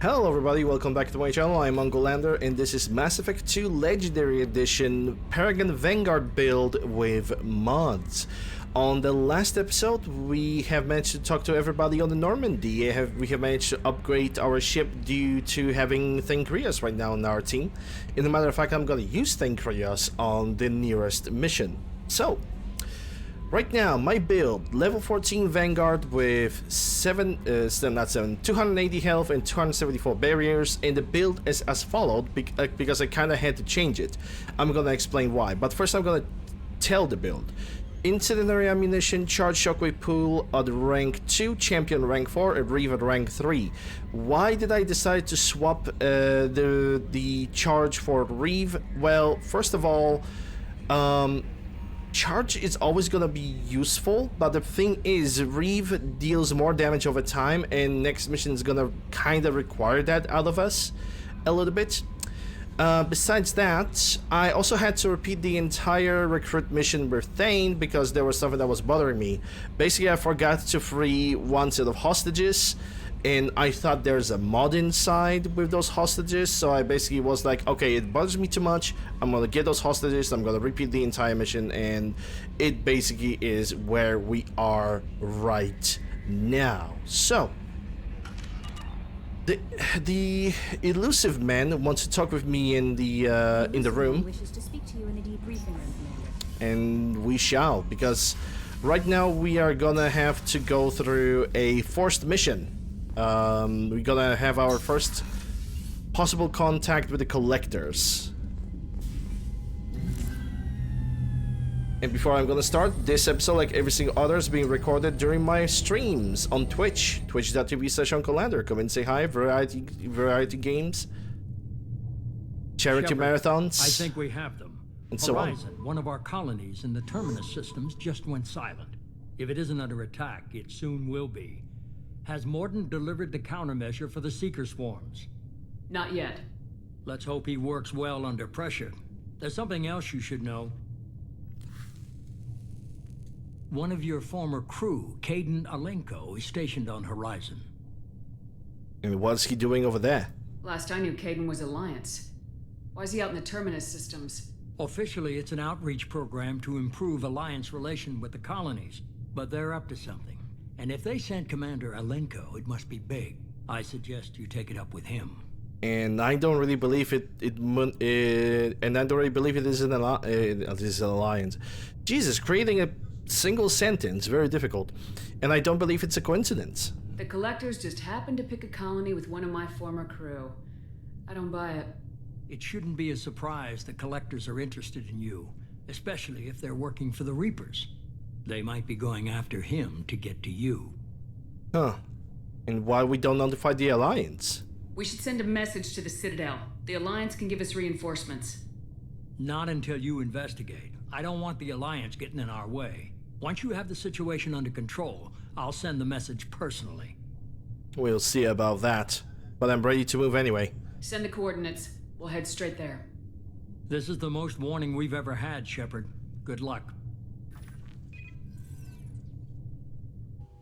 Hello everybody, welcome back to my channel. I'm Mongolander and this is Mass Effect 2 Legendary Edition Paragon Vanguard build with mods. On the last episode, we have managed to talk to everybody on the Normandy. We have managed to upgrade our ship due to having Thankrias right now in our team. In a matter of fact, I'm gonna use Thankrias on the nearest mission. So, right now, my build, level 14 Vanguard with 280 health and 274 barriers, and the build is as followed because I kind of had to change it. I'm gonna explain why, but first I'm gonna tell the build. Incendiary ammunition, charge shockwave pool at rank 2, champion rank 4, and Reeve at rank 3. Why did I decide to swap the charge for Reeve? Well, first of all, charge is always gonna be useful, but the thing is, Reeve deals more damage over time, and next mission is gonna kinda require that out of us a little bit. Besides that, I also had to repeat the entire recruit mission with Thane because there was something that was bothering me. Basically, I forgot to free one set of hostages, and I thought there's a mod inside with those hostages, so I basically was like, okay, it bothers me too much, I'm gonna get those hostages, I'm gonna repeat the entire mission, and it basically is where we are right now. So, the elusive man wants to talk with me in the room, wishes to speak to you in the debriefing room, Commander. and we shall, because right now we are gonna have to go through a forced mission. We're gonna have our first possible contact with the collectors. And before I'm gonna start, this episode, like every single other, is being recorded during my streams on Twitch, twitch.tv/Mongolander. Come and say hi, variety games, charity Shepard, marathons. I think we have them. And so on. Horizon, one of our colonies in the Terminus systems, just went silent. If it isn't under attack, it soon will be. Has Mordin delivered the countermeasure for the Seeker swarms? Not yet. Let's hope he works well under pressure. There's something else you should know. One of your former crew, Caden Alenko, is stationed on Horizon. And what's he doing over there? Last I knew, Caden was Alliance. Why is he out in the Terminus systems? Officially, it's an outreach program to improve Alliance relation with the colonies, but they're up to something. And if they sent Commander Alenko, it must be big. I suggest you take it up with him. And I don't really believe it is an alliance. Jesus, creating a single sentence, very difficult. And I don't believe it's a coincidence. The Collectors just happened to pick a colony with one of my former crew. I don't buy it. It shouldn't be a surprise the Collectors are interested in you, especially if they're working for the Reapers. They might be going after him to get to you. Huh. And why we don't notify the Alliance? We should send a message to the Citadel. The Alliance can give us reinforcements. Not until you investigate. I don't want the Alliance getting in our way. Once you have the situation under control, I'll send the message personally. We'll see about that. But I'm ready to move anyway. Send the coordinates. We'll head straight there. This is the most warning we've ever had, Shepard. Good luck.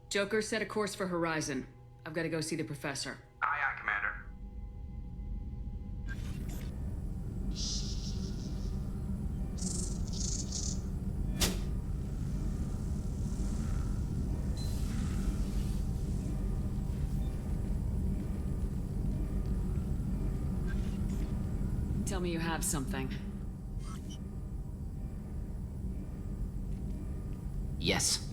Joker, set a course for Horizon. I've got to go see the Professor. Aye, aye, Commander. Tell me you have something. Yes.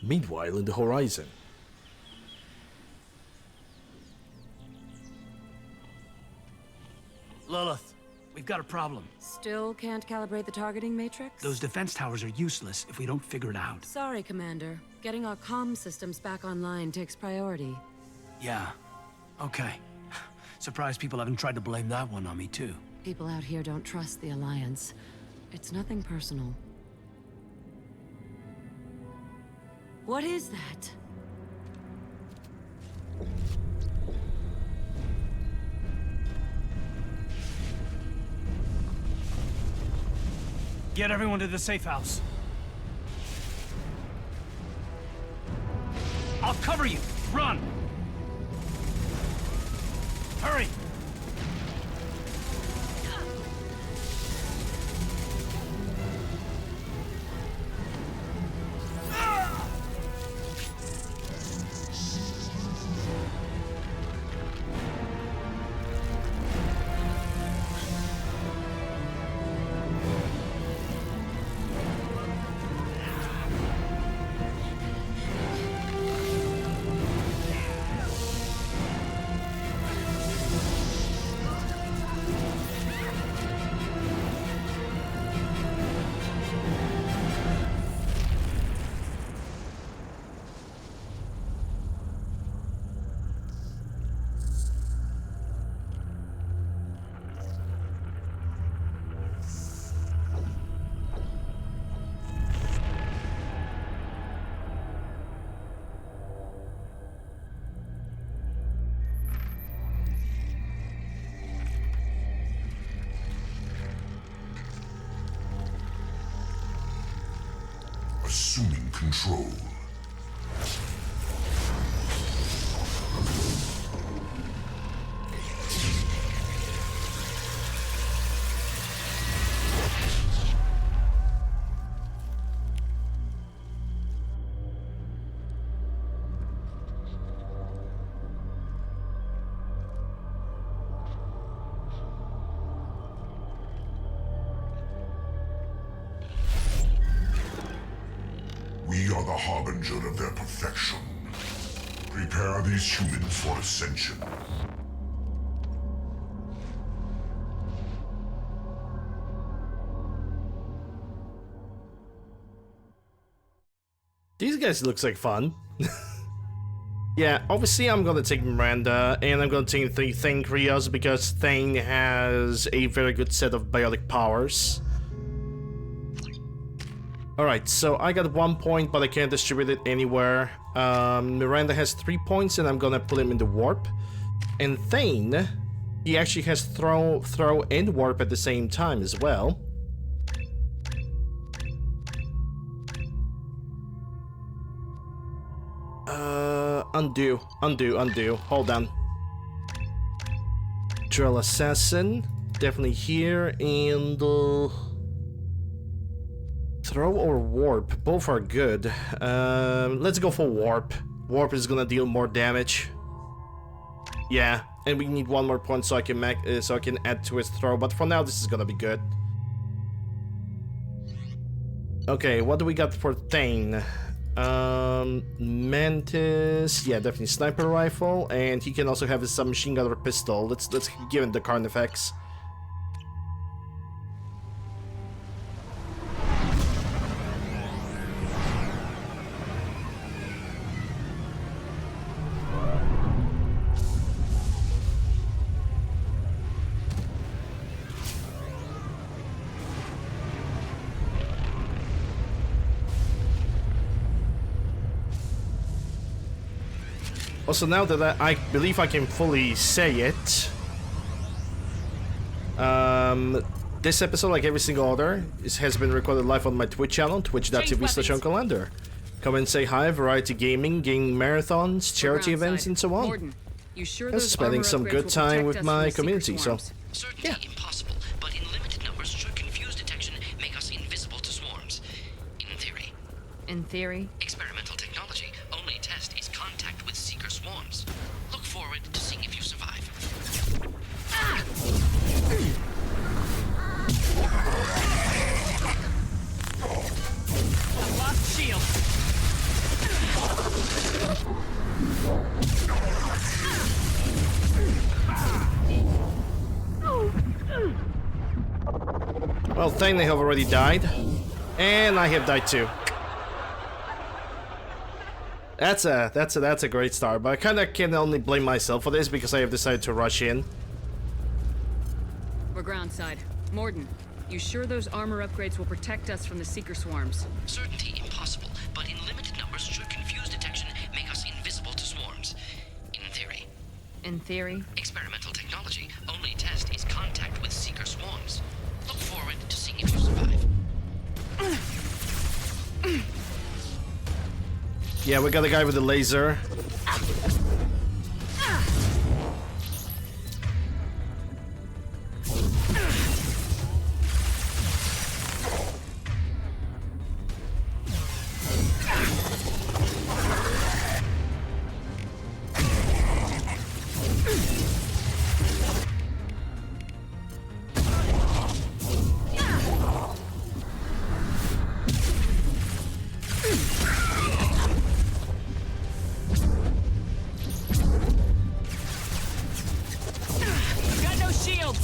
Meanwhile, in the Horizon. Lilith, we've got a problem. Still can't calibrate the targeting matrix? Those defense towers are useless if we don't figure it out. Sorry, Commander. Getting our comm systems back online takes priority. Yeah. Okay. Surprised people haven't tried to blame that one on me, too. People out here don't trust the Alliance. It's nothing personal. What is that? Get everyone to the safe house. I'll cover you. Run! Hurry! Assuming control. We are the harbinger of their perfection. Prepare these humans for ascension. These guys looks like fun. Yeah, obviously I'm gonna take Miranda, and I'm gonna take Thane Krios because Thane has a very good set of biotic powers. Alright, so I got 1 point, but I can't distribute it anywhere. Miranda has 3 points, and I'm gonna put him in the warp. And Thane, he actually has throw, and warp at the same time as well. Undo. Hold on. Drill Assassin, definitely here, and throw or warp, both are good. Let's go for warp. Warp is gonna deal more damage. Yeah, and we need 1 more point so I can add to his throw. But for now, this is gonna be good. Okay, what do we got for Thane? Mantis, yeah, definitely sniper rifle, and he can also have his submachine gun or pistol. Let's give him the Carnifex. Also, now that I believe I can fully say it, this episode, like every single other, has been recorded live on my Twitch channel, twitch.tv/UncleLander. Come and say hi, variety gaming, gaming marathons, charity events, and so on. Morden, you sure Just spending some good time with my community, so Certainly yeah. impossible, but in limited numbers should confuse detection make us invisible to swarms. In theory. In theory? Experimental technology. Only test is contact with seeker swarms. Look forward to seeing if you survive. I've lost shield. Well, thank they have already died, and I have died too. That's a great start, but I kind of can only blame myself for this because I have decided to rush in. We're groundside. Morden, you sure those armor upgrades will protect us from the seeker swarms? Certainty impossible, but in limited numbers should confuse detection make us invisible to swarms. In theory. In theory? Experimental technology. Only test is contact with seeker swarms. Look forward to seeing if you survive. Yeah, we got a guy with a laser. Got no shield.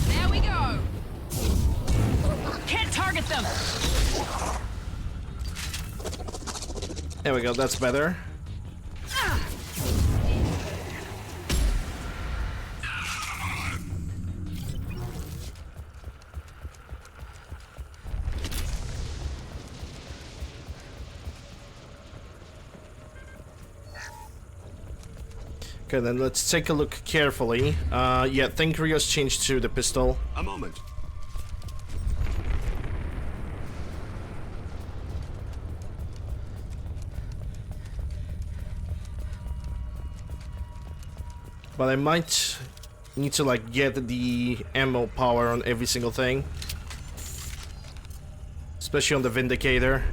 There we go. Can't target them. There we go, that's better. Okay, then let's take a look carefully. Yeah, I think Rio's changed to the pistol. A moment. But I might need to like get the ammo power on every single thing. Especially on the Vindicator.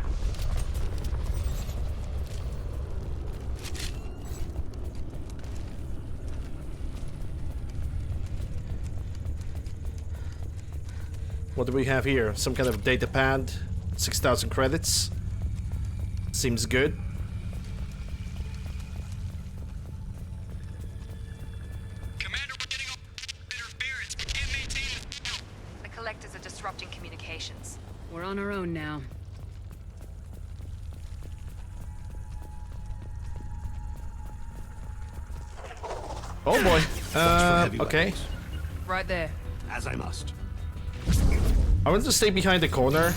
What do we have here? Some kind of data pad. 6,000 credits. Seems good. Commander, we're getting all interference. M18. The collectors are disrupting communications. We're on our own now. Oh boy. heavy Okay. weapons. Right there. As I must. I want to stay behind the corner.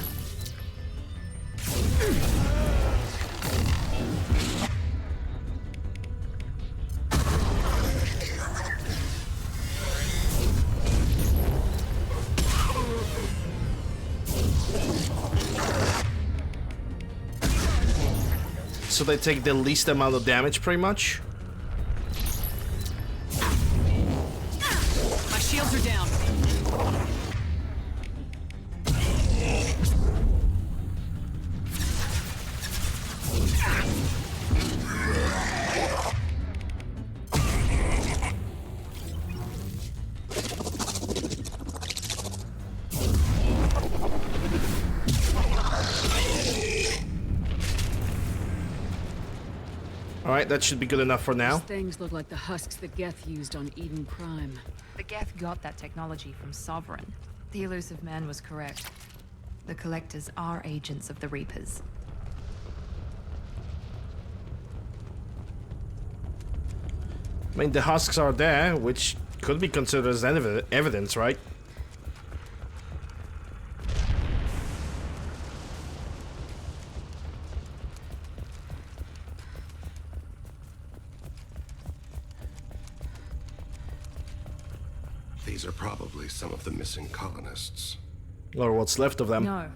So they take the least amount of damage, pretty much. My shields are down. Alright, that should be good enough for now. These things look like the husks that Geth used on Eden Prime. The Geth got that technology from Sovereign. The elusive man was correct. The collectors are agents of the Reapers. I mean, the husks are there, which could be considered as evidence, right? These are probably some of the missing colonists. Or what's left of them. No.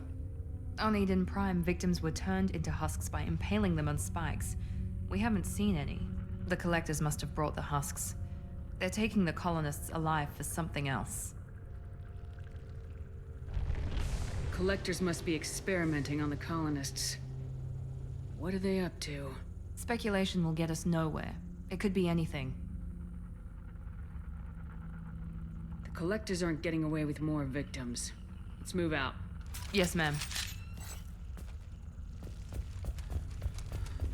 On Eden Prime, victims were turned into husks by impaling them on spikes. We haven't seen any. The collectors must have brought the husks. They're taking the colonists alive for something else. Collectors must be experimenting on the colonists. What are they up to? Speculation will get us nowhere. It could be anything. The collectors aren't getting away with more victims. Let's move out. Yes, ma'am.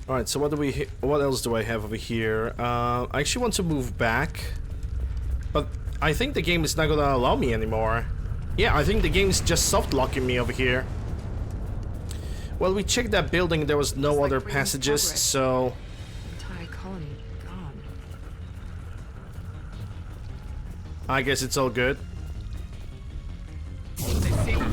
Alright, so what else do I have over here? I actually want to move back. But I think the game is not gonna allow me anymore. Yeah, I think the game's just soft locking me over here. Well, we checked that building, there was no other passages, so... Entire colony gone. I guess it's all good. They see me.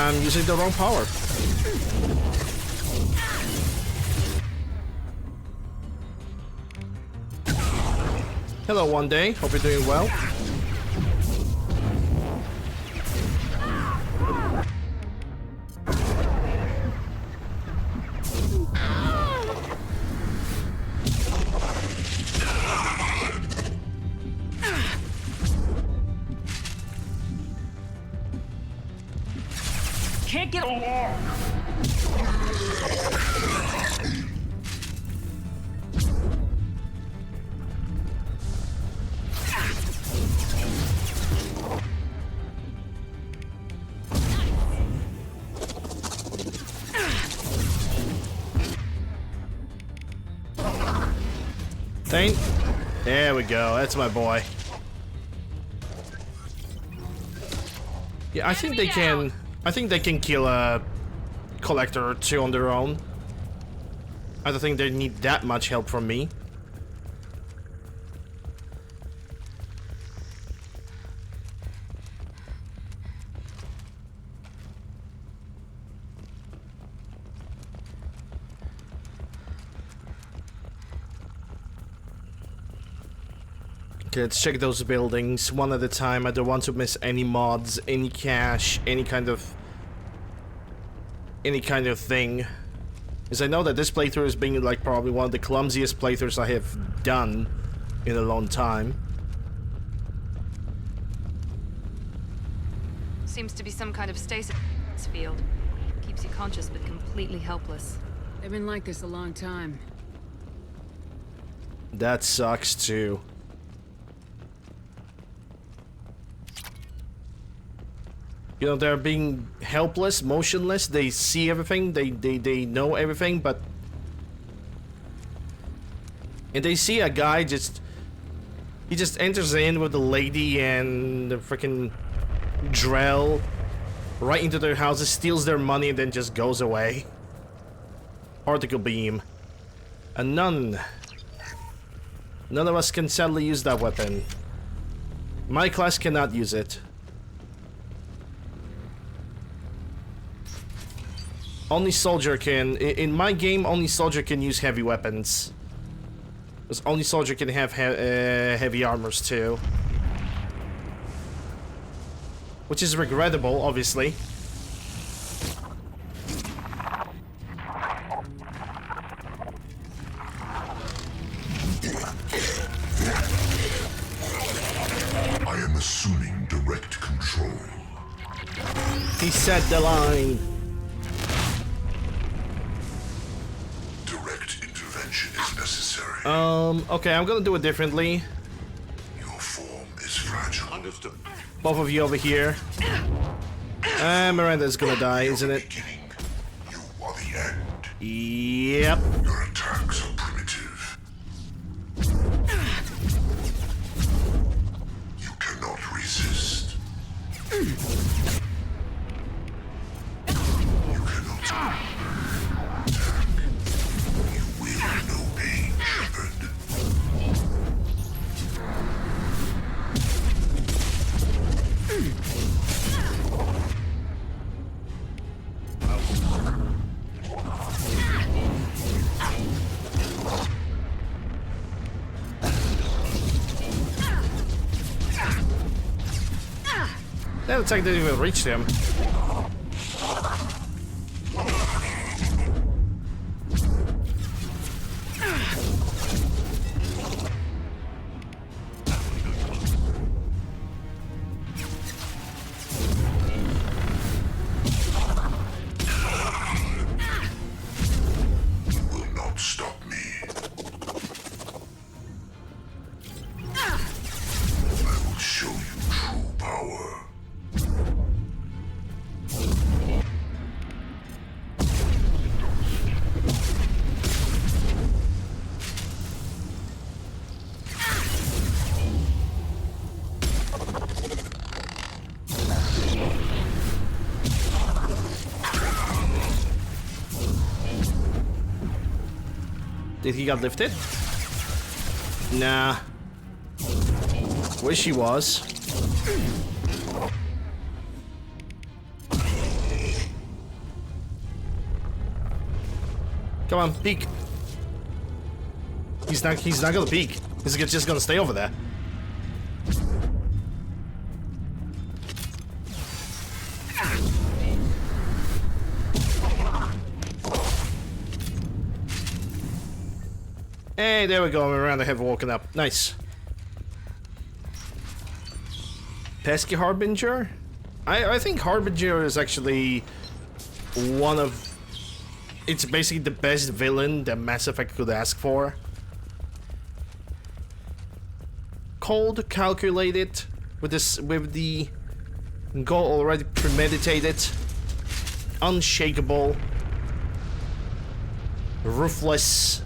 I'm using the wrong power. Hello, one day. Hope you're doing well. Can't get along. Thing. There we go. That's my boy. Yeah, I think they can. I think they can kill a collector or two on their own. I don't think they need that much help from me. Okay, let's check those buildings one at a time. I don't want to miss any mods, any cash, any kind of thing. Because I know that this playthrough is being like probably one of the clumsiest playthroughs I have done in a long time. Seems to be some kind of stasis field. Keeps you conscious but completely helpless. They've been like this a long time. That sucks too. You know, they're being helpless, motionless, they see everything, they know everything, but... And they see a guy just... He just enters in with the lady and the freaking Drell right into their houses, steals their money, and then just goes away. Particle beam. And none of us can sadly use that weapon. My class cannot use it. Only soldier can... In my game, only soldier can use heavy weapons. Because only soldier can have heavy armors too. Which is regrettable, obviously. I am assuming direct control. He set the line. Direct intervention is necessary. Okay, I'm gonna do it differently. Your form is fragile. Understood. Both of you over here. Miranda's gonna die, isn't it? Beginning, you are the end. Yep. Your attacks are primitive. You cannot resist. You cannot attack. You will no pain, Shepard. That attack didn't even reach him. You will not stop me. I will show you true power. Did he get lifted? Nah. Wish he was. Come on, peek. He's not gonna peek. He's just gonna stay over there. Hey, there we go. Around I have woken up. Nice. Pesky Harbinger? I think Harbinger is actually one of... It's basically the best villain that Mass Effect could ask for. Cold, calculated, with the goal already premeditated, unshakable, ruthless.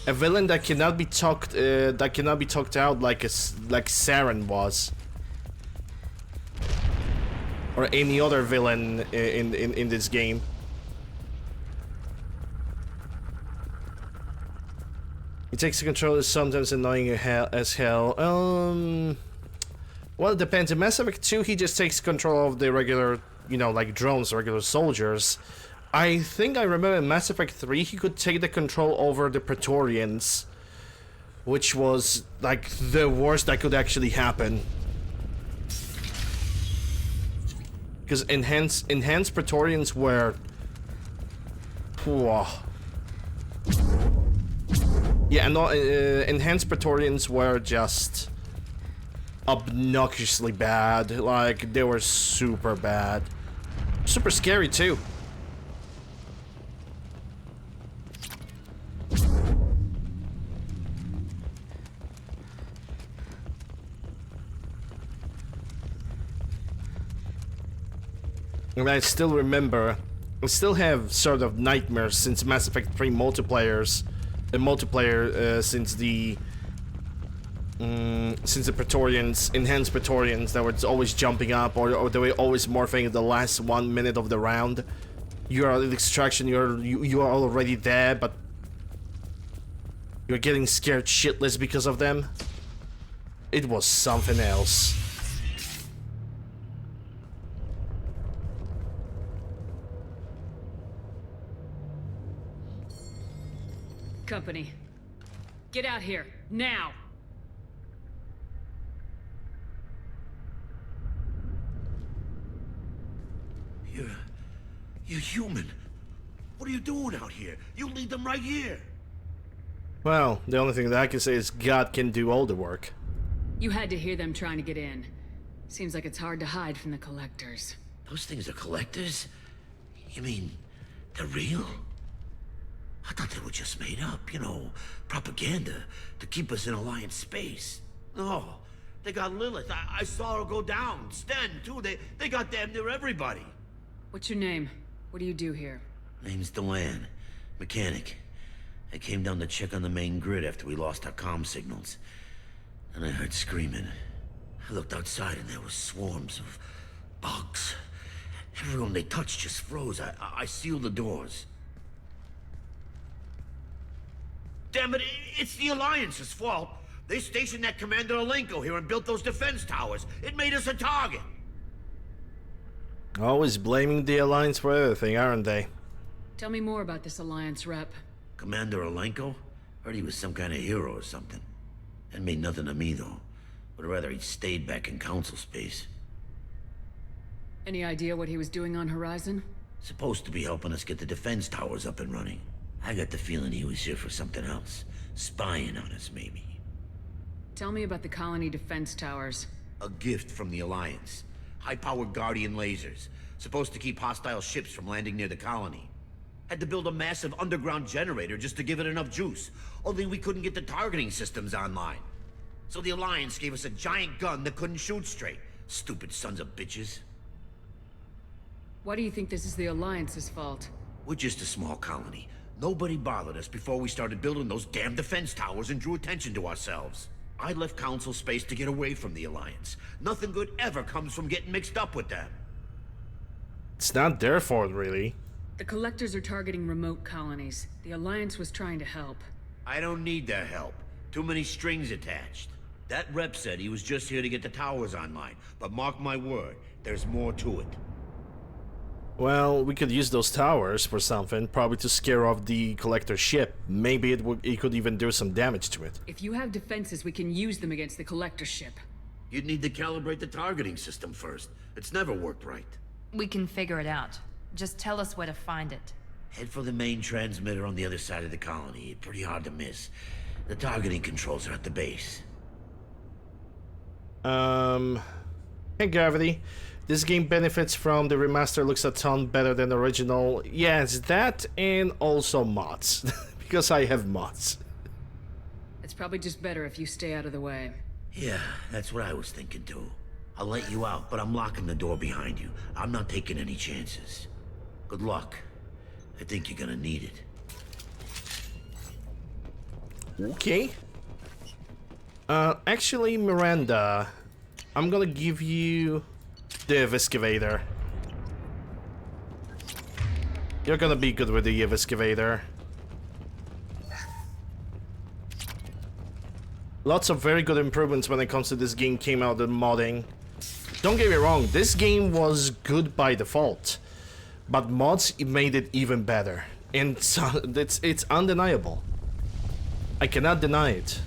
A villain that cannot be talked out like Saren was, or any other villain in this game. He takes the control is sometimes annoying as hell. Well, it depends. In Mass Effect 2, he just takes control of the regular, you know, like drones, regular soldiers. I think I remember in Mass Effect 3 he could take the control over the Praetorians, which was like the worst that could actually happen. Because enhanced Praetorians were... Whoa. Yeah, no, enhanced Praetorians were just obnoxiously bad. Like, they were super bad. Super scary too. And I still remember, I still have sort of nightmares since Mass Effect 3 since the Praetorians, enhanced Praetorians that were always jumping up, or they were always morphing at the last 1 minute of the round. You are at extraction, you are already there, but you're getting scared shitless because of them. It was something else. Company. Get out here, now! You're human. What are you doing out here? You lead them right here. Well, the only thing that I can say is God can do all the work. You had to hear them trying to get in. Seems like it's hard to hide from the collectors. Those things are collectors? You mean, they're real? I thought they were just made up, you know, propaganda to keep us in Alliance space. No, they got Lilith. I saw her go down. Sten, too. They got damn near everybody. What's your name? What do you do here? Name's Delan. Mechanic. I came down to check on the main grid after we lost our comm signals. And I heard screaming. I looked outside and there was swarms of bugs. Everyone they touched just froze. I sealed the doors. Damn it, it's the Alliance's fault. They stationed that Commander Alenko here and built those defense towers. It made us a target. Always blaming the Alliance for everything, aren't they? Tell me more about this Alliance rep. Commander Alenko? Heard he was some kind of hero or something. That made nothing to me, though. Would rather he'd stayed back in Council space. Any idea what he was doing on Horizon? Supposed to be helping us get the defense towers up and running. I got the feeling he was here for something else. Spying on us, maybe. Tell me about the colony defense towers. A gift from the Alliance. High-powered Guardian lasers. Supposed to keep hostile ships from landing near the colony. Had to build a massive underground generator just to give it enough juice. Only we couldn't get the targeting systems online. So the Alliance gave us a giant gun that couldn't shoot straight. Stupid sons of bitches. Why do you think this is the Alliance's fault? We're just a small colony. Nobody bothered us before we started building those damn defense towers and drew attention to ourselves. I left Council space to get away from the Alliance. Nothing good ever comes from getting mixed up with them. It's not their fault, really. The Collectors are targeting remote colonies. The Alliance was trying to help. I don't need their help. Too many strings attached. That rep said he was just here to get the towers online, but mark my word, there's more to it. Well, we could use those towers for something, probably to scare off the collector ship. Maybe it could even do some damage to it. If you have defenses, we can use them against the collector ship. You'd need to calibrate the targeting system first. It's never worked right. We can figure it out. Just tell us where to find it. Head for the main transmitter on the other side of the colony. Pretty hard to miss. The targeting controls are at the base. Hey Gravity. This game benefits from the remaster, looks a ton better than the original. Yes, that and also mods. Because I have mods. It's probably just better if you stay out of the way. Yeah, that's what I was thinking too. I'll let you out, but I'm locking the door behind you. I'm not taking any chances. Good luck. I think you're gonna need it. Okay. Actually, Miranda, I'm gonna give you the excavator. You're gonna be good with the excavator. Lots of very good improvements when it comes to this game came out in modding. Don't get me wrong, this game was good by default, but mods made it even better, and so it's undeniable. I cannot deny it.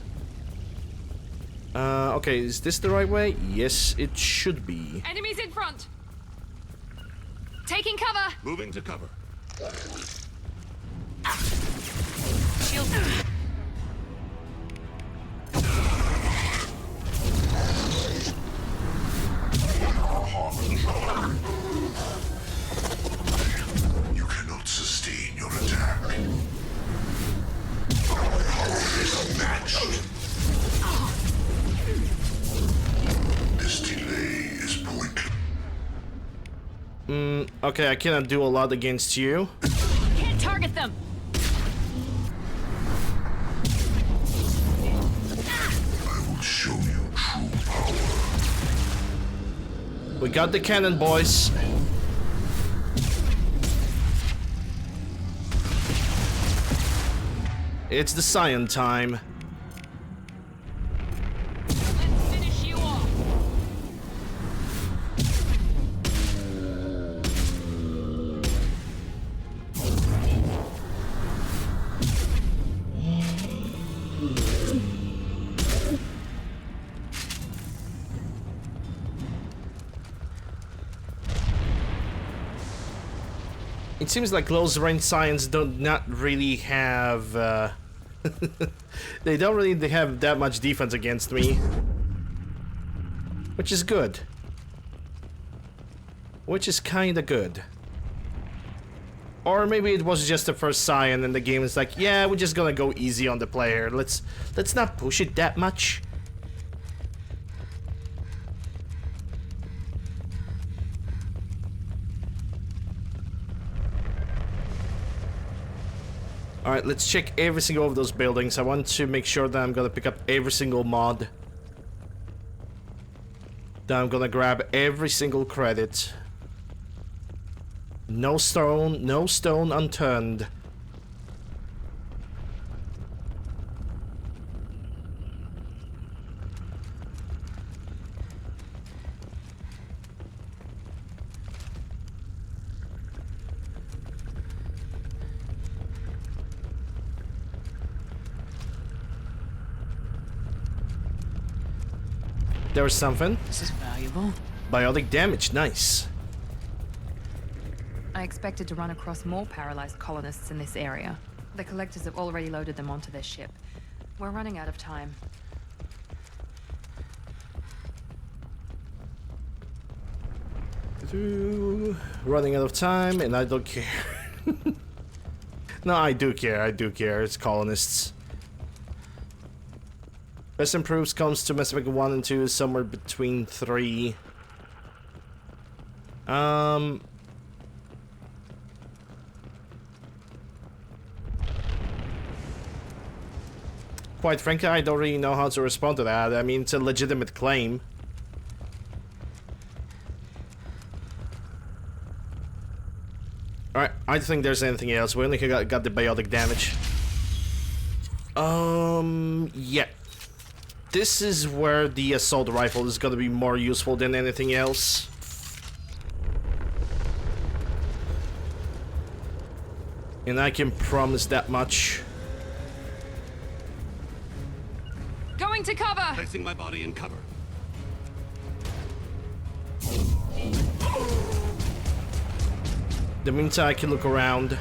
Okay, is this the right way? Yes, it should be. Enemies in front! Taking cover! Moving to cover. Shield. You cannot sustain your attack. Power is matched. This delay is pointless. Okay, I cannot do a lot against you. Can't target them! I will show you true power. We got the cannon, boys. It's the Scion time. Let's finish you off! It seems like close range Scions don't not really have they don't really have that much defense against me, which is good. Which is kinda good. Or maybe it was just the first Scion and the game is like, yeah, we're just gonna go easy on the player. Let's not push it that much. Alright, let's check every single one of those buildings. I want to make sure that I'm gonna pick up every single mod. That I'm gonna grab every single credit. No stone unturned. There was something. This is valuable. Biotic damage, nice. I expected to run across more paralyzed colonists in this area. The collectors have already loaded them onto their ship. We're running out of time. Running out of time, and I don't care. No, I do care. It's colonists. Best improves comes to Mass Effect 1 and 2, somewhere between 3. Quite frankly, I don't really know how to respond to that. I mean, it's a legitimate claim. Alright, I don't think there's anything else. We only got the biotic damage. Yeah. this is where the assault rifle is gonna be more useful than anything else. And I can promise that much. Going to cover! Placing my body in cover. In the meantime, I can look around.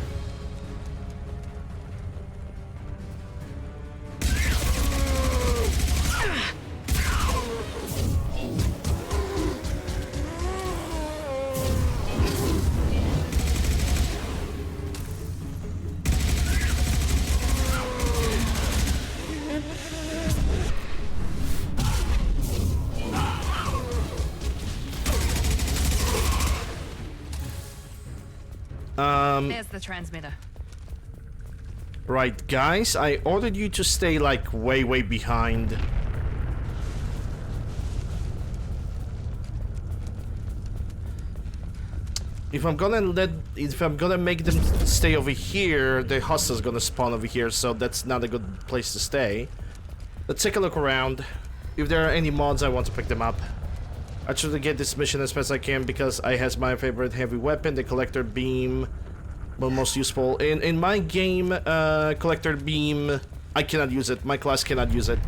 There's the transmitter. Right, guys, I ordered you to stay like way behind. If I'm gonna make them stay over here, the hostile gonna spawn over here, so that's not a good place to stay. Let's take a look around. If there are any mods, I want to pick them up. I try to get this mission as fast as I can because I has my favorite heavy weapon, the collector beam. Well, most useful. In my game, collector beam, I cannot use it. My class cannot use it.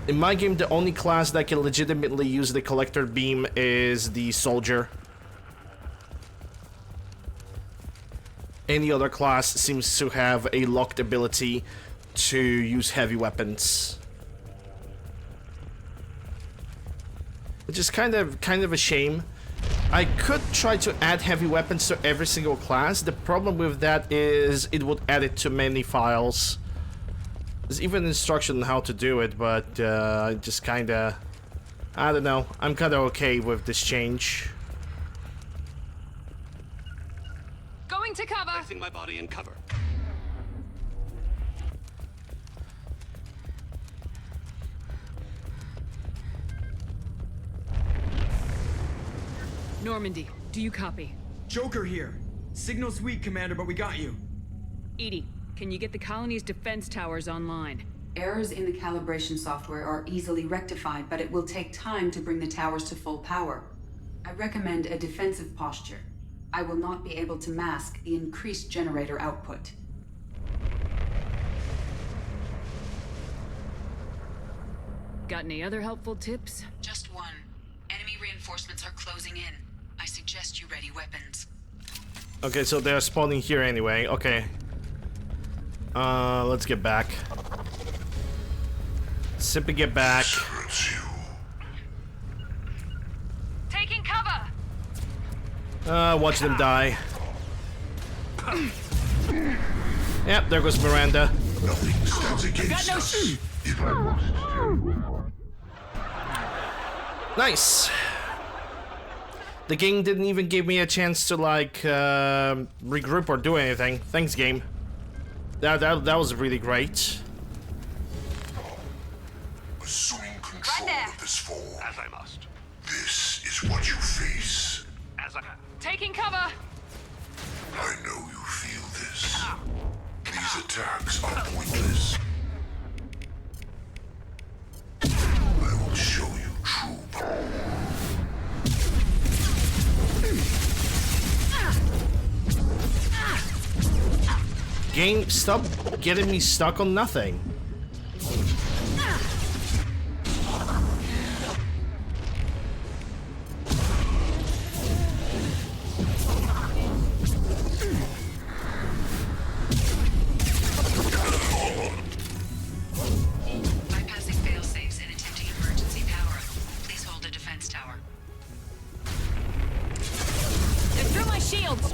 In my game, the only class that can legitimately use the collector beam is the soldier. Any other class seems to have a locked ability to use heavy weapons. Which is kind of a shame. I could try to add heavy weapons to every single class. The problem with that is it would add it to many files. There's even instruction on how to do it, but just kinda... I don't know. I'm kinda okay with this change. Going to cover! Placing my body in cover. Normandy, do you copy? Joker here. Signal's weak, Commander, but we got you. Edie, can you get the colony's defense towers online? Errors in the calibration software are easily rectified, but it will take time to bring the towers to full power. I recommend a defensive posture. I will not be able to mask the increased generator output. Got any other helpful tips? Just one. Enemy reinforcements are closing in. I suggest you ready weapons. Okay, so they're spawning here anyway. Okay. Let's get back. Simply get back. Taking cover! Watch them die. Yep, there goes Miranda. Nothing stands against no us. If I must. Nice. The game didn't even give me a chance to like regroup or do anything. Thanks, game. That was really great. Assuming control of this fall. As I must. This is what you face. As I... Taking cover! I know you feel this. These attacks are pointless. I will show you true power. Game, stop getting me stuck on nothing. Bypassing fail-safes and attempting emergency power. Please hold a defense tower. They're through my shields!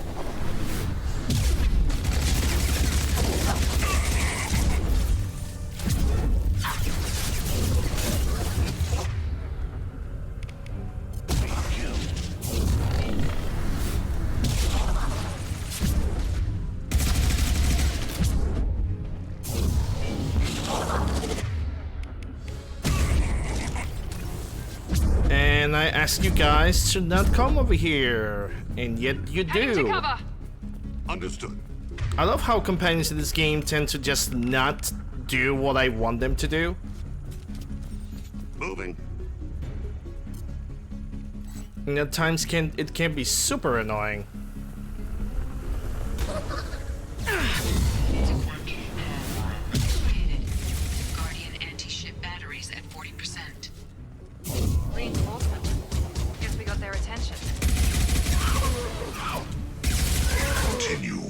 And I ask you guys to not come over here, and yet you Heading to do. cover! Understood. I love how companions in this game tend to just not do what I want them to do. Moving. And at times it can be super annoying. Guardian anti-ship batteries at 40%. Reinforcement. Guess we got their attention. Continue.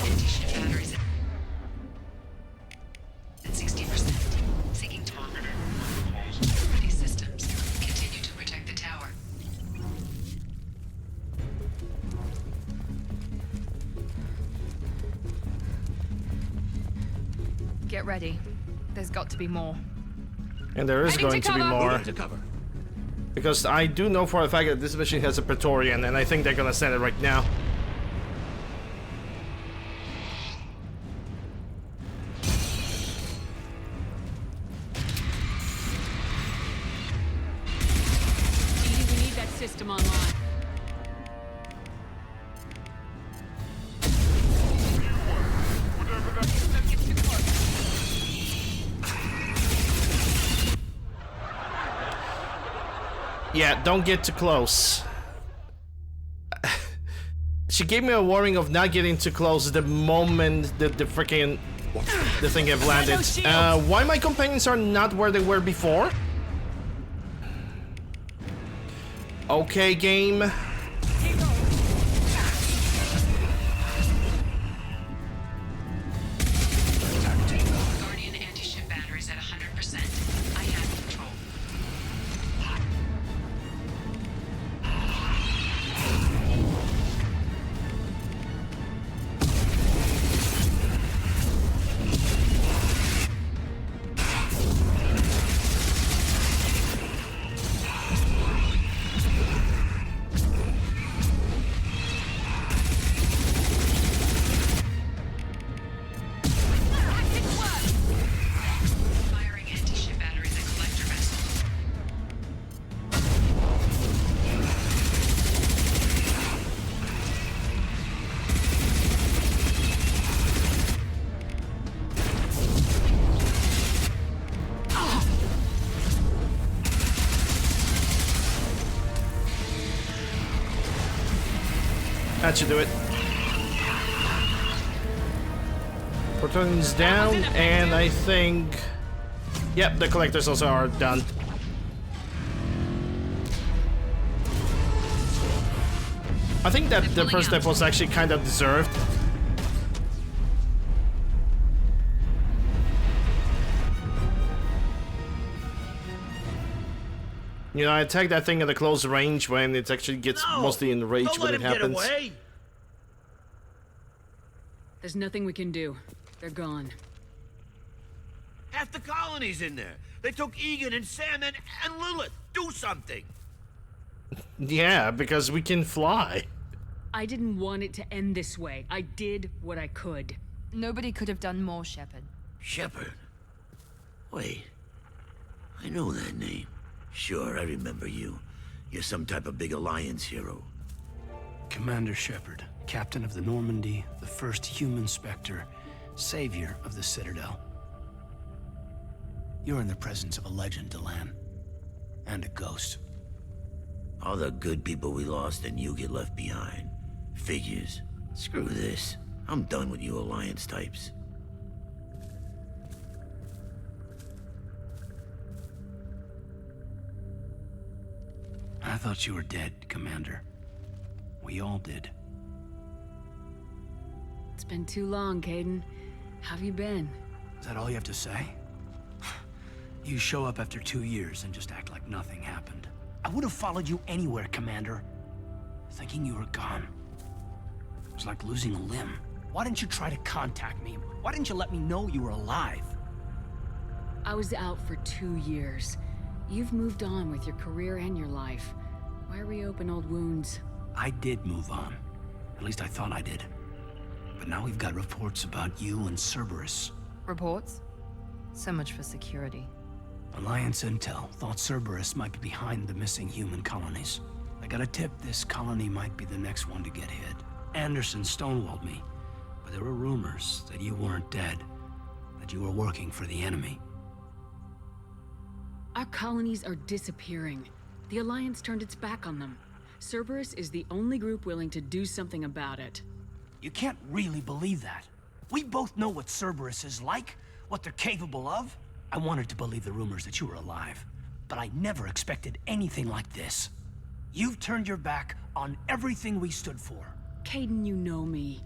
Anti-ship batteries at 60%. Seeking to these systems. Continue to protect the tower. Get ready. There's got to be more. And there is Heading going to to be cover. more. Moving to cover. Because I do know for a fact that this mission has a Praetorian, and I think they're gonna send it right now. Edie, we need that system online. Yeah, don't get too close. She gave me a warning of not getting too close the moment the freaking the thing have landed. Why my companions are not where they were before? Okay, game. Guardian anti-ship batteries at 100%. I have control. Firing anti-ship batteries at collector vessels. That should do it. Proton's down, and I think... Yep, the collectors also are done. I think that the first step was actually kind of deserved. You know, I attack that thing at a close range when it actually gets mostly enraged when it happens. There's nothing we can do. They're gone. Half the colony's in there. They took Egan and Sam and Lilith. Do something. Yeah, because we can fly. I didn't want it to end this way. I did what I could. Nobody could have done more, Shepard. Shepard? Wait. I know that name. Sure, I remember you. You're some type of big Alliance hero. Commander Shepard, captain of the Normandy, the first human Spectre, savior of the Citadel. You're in the presence of a legend, Delan. And a ghost. All the good people we lost and you get left behind. Figures. Screw this. I'm done with you Alliance types. I thought you were dead, Commander. We all did. It's been too long, Caden. How have you been? Is that all you have to say? You show up after 2 years and just act like nothing happened. I would have followed you anywhere, Commander. Thinking you were gone. It was like losing a limb. Why didn't you try to contact me? Why didn't you let me know you were alive? I was out for 2 years. You've moved on with your career and your life. Why reopen old wounds? I did move on. At least I thought I did. But now we've got reports about you and Cerberus. Reports? So much for security. Alliance intel thought Cerberus might be behind the missing human colonies. I got a tip this colony might be the next one to get hit. Anderson stonewalled me, but there were rumors that you weren't dead, that you were working for the enemy. Our colonies are disappearing. The Alliance turned its back on them. Cerberus is the only group willing to do something about it. You can't really believe that. We both know what Cerberus is like, what they're capable of. I wanted to believe the rumors that you were alive, but I never expected anything like this. You've turned your back on everything we stood for. Caden, you know me.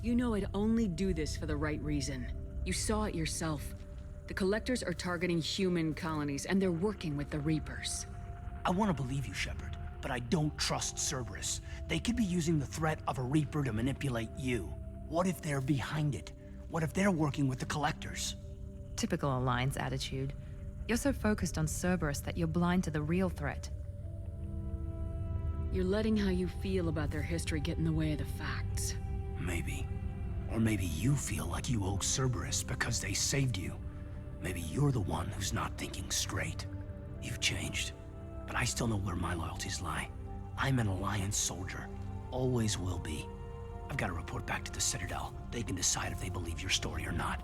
You know I'd only do this for the right reason. You saw it yourself. The Collectors are targeting human colonies, and they're working with the Reapers. I want to believe you, Shepard, but I don't trust Cerberus. They could be using the threat of a Reaper to manipulate you. What if they're behind it? What if they're working with the Collectors? Typical Alliance attitude. You're so focused on Cerberus that you're blind to the real threat. You're letting how you feel about their history get in the way of the facts. Maybe. Or maybe you feel like you owe Cerberus because they saved you. Maybe you're the one who's not thinking straight. You've changed, but I still know where my loyalties lie. I'm an Alliance soldier. Always will be. I've got to report back to the Citadel. They can decide if they believe your story or not.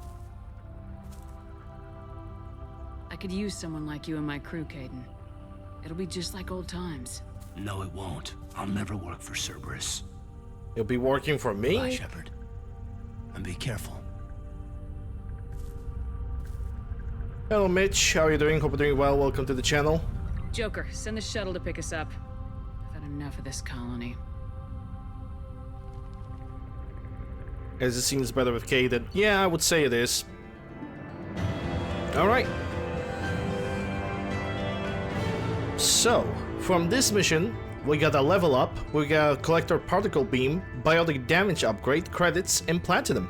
I could use someone like you in my crew, Caden. It'll be just like old times. No, it won't. I'll never work for Cerberus. You'll be working for me? Bye, Shepard. And be careful. Hello, Mitch. How are you doing? Hope you're doing well. Welcome to the channel. Joker, send the shuttle to pick us up. I've had enough of this colony. As it seems better with Caden. Yeah, I would say it is. Alright. So, from this mission, we got a level up, we got a Collector Particle Beam, Biotic Damage Upgrade, Credits, and Platinum.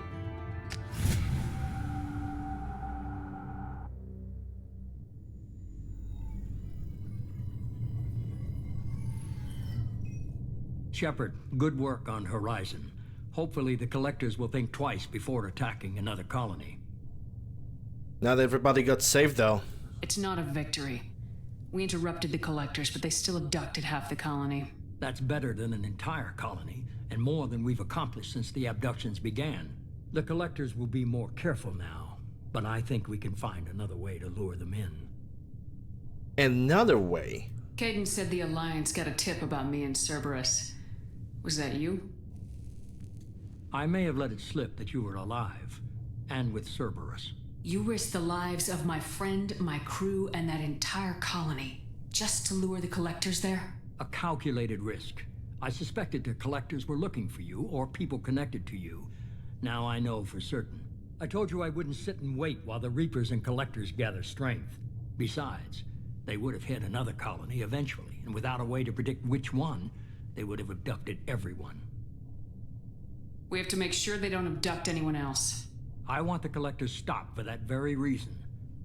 Shepard, good work on Horizon. Hopefully the Collectors will think twice before attacking another colony. Not everybody got saved though. It's not a victory. We interrupted the Collectors, but they still abducted half the colony. That's better than an entire colony, and more than we've accomplished since the abductions began. The Collectors will be more careful now, but I think we can find another way to lure them in. Another way? Caden said the Alliance got a tip about me and Cerberus. Was that you? I may have let it slip that you were alive, and with Cerberus. You risked the lives of my friend, my crew, and that entire colony, just to lure the Collectors there? A calculated risk. I suspected the Collectors were looking for you, or people connected to you. Now I know for certain. I told you I wouldn't sit and wait while the Reapers and Collectors gather strength. Besides, they would have hit another colony eventually, and without a way to predict which one, they would have abducted everyone. We have to make sure they don't abduct anyone else. I want the Collectors stopped for that very reason.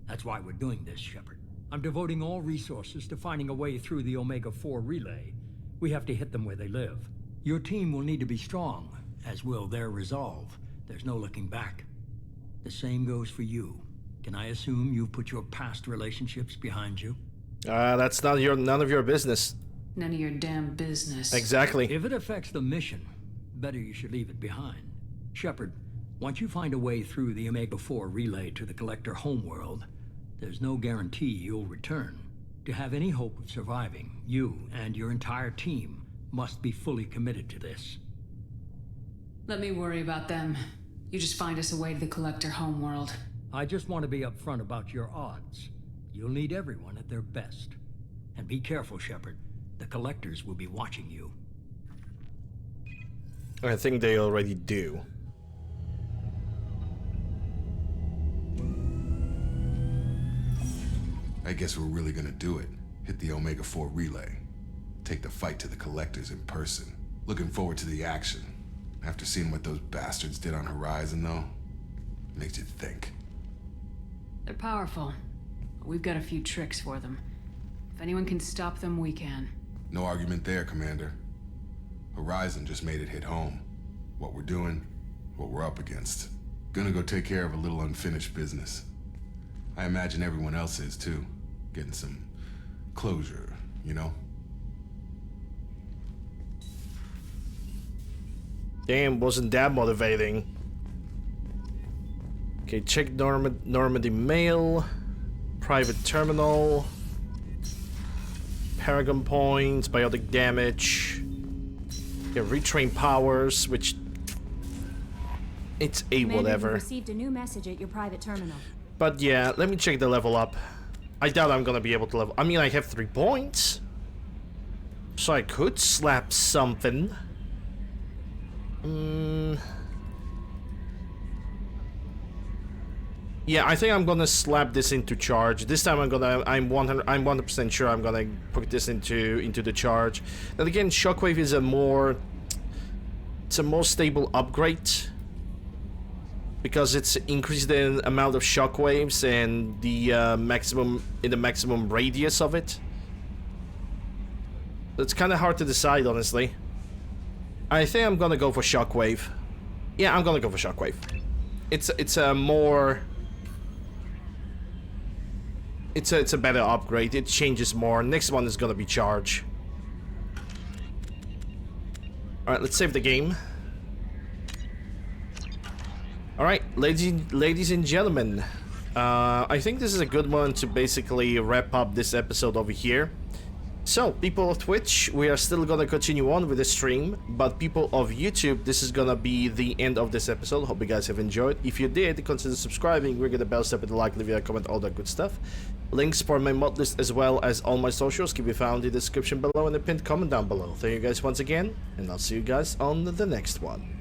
That's why we're doing this, Shepard. I'm devoting all resources to finding a way through the Omega-4 relay. We have to hit them where they live. Your team will need to be strong, as will their resolve. There's no looking back. The same goes for you. Can I assume you've put your past relationships behind you? That's none of your business. None of your damn business. Exactly. If it affects the mission, better you should leave it behind. Shepard, once you find a way through the Omega-4 relay to the Collector homeworld, there's no guarantee you'll return. To have any hope of surviving, you and your entire team must be fully committed to this. Let me worry about them. You just find us a way to the Collector homeworld. I just want to be upfront about your odds. You'll need everyone at their best. And be careful, Shepard. The Collectors will be watching you. I think they already do. I guess we're really gonna do it. Hit the Omega-4 relay. Take the fight to the Collectors in person. Looking forward to the action. After seeing what those bastards did on Horizon, though, makes you think. They're powerful. But we've got a few tricks for them. If anyone can stop them, we can. No argument there, Commander. Horizon just made it hit home. What we're doing, what we're up against. Gonna go take care of a little unfinished business. I imagine everyone else is too. Getting some closure, you know? Damn, wasn't that motivating. Okay, check Normandy Mail. Private terminal. Paragon points, biotic damage. Yeah, retrain powers, which... It's a whatever. You received a new message at your private terminal. But yeah, let me check the level up. I doubt I'm gonna be able to level... I mean, I have 3 points. So I could slap something. Yeah, I think I'm gonna slap this into charge. This time I'm 100% sure I'm gonna put this into the charge. Then again, Shockwave is a more stable upgrade because it's increased the amount of shockwaves and the maximum radius of it. It's kind of hard to decide, honestly. I think I'm gonna go for Shockwave. Yeah, I'm gonna go for Shockwave. It's a more... It's a better upgrade. It changes more. Next one is gonna be Charge. Alright, let's save the game. Alright, ladies and gentlemen. I think this is a good one to basically wrap up this episode over here. So, people of Twitch, we are still gonna continue on with the stream, but people of YouTube, this is gonna be the end of this episode. Hope you guys have enjoyed. If you did, consider subscribing, ring the bell, step with the like, leave a comment, all that good stuff. Links for my mod list as well as all my socials can be found in the description below and the pinned comment down below. Thank you guys once again, and I'll see you guys on the next one.